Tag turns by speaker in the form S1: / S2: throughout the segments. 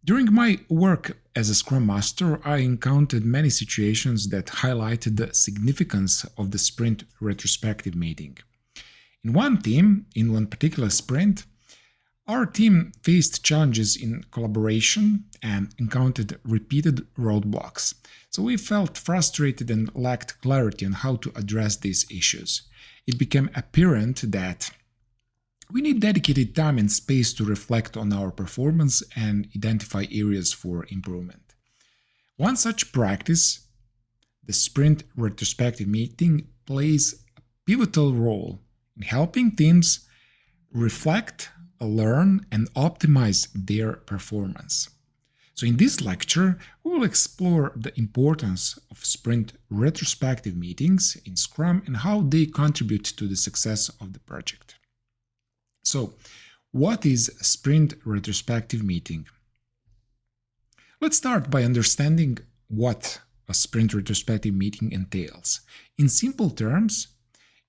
S1: During my work as a Scrum Master, I encountered many situations that highlighted the significance of the Sprint Retrospective Meeting. In one particular sprint, our team faced challenges in collaboration and encountered repeated roadblocks. So we felt frustrated and lacked clarity on how to address these issues. It became apparent that we need dedicated time and space to reflect on our performance and identify areas for improvement. One such practice, the Sprint Retrospective Meeting, plays a pivotal role in helping teams reflect, learn, and optimize their performance. So in this lecture, we will explore the importance of Sprint Retrospective Meetings in Scrum and how they contribute to the success of the project. So, what is a Sprint Retrospective Meeting? Let's start by understanding what a Sprint Retrospective Meeting entails. In simple terms,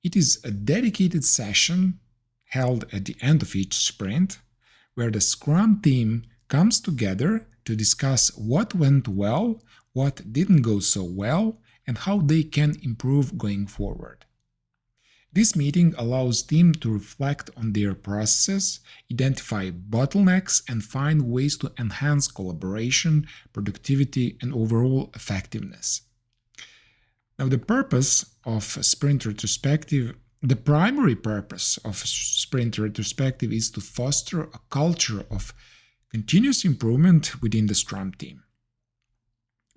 S1: it is a dedicated session held at the end of each sprint where the Scrum team comes together to discuss what went well, what didn't go so well, and how they can improve going forward. This meeting allows teams to reflect on their processes, identify bottlenecks, and find ways to enhance collaboration, productivity, and overall effectiveness. Now, the primary purpose of Sprint Retrospective is to foster a culture of continuous improvement within the Scrum team.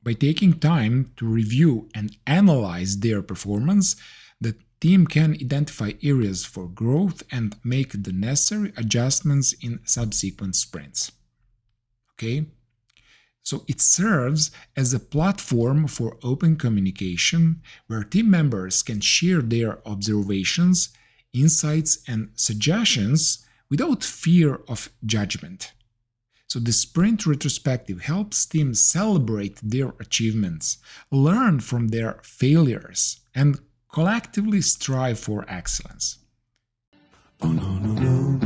S1: By taking time to review and analyze their performance, the team can identify areas for growth and make the necessary adjustments in subsequent sprints. Okay? So it serves as a platform for open communication where team members can share their observations, insights, and suggestions without fear of judgment. So the Sprint Retrospective helps teams celebrate their achievements, learn from their failures, and collectively strive for excellence.
S2: Oh, no, no, no.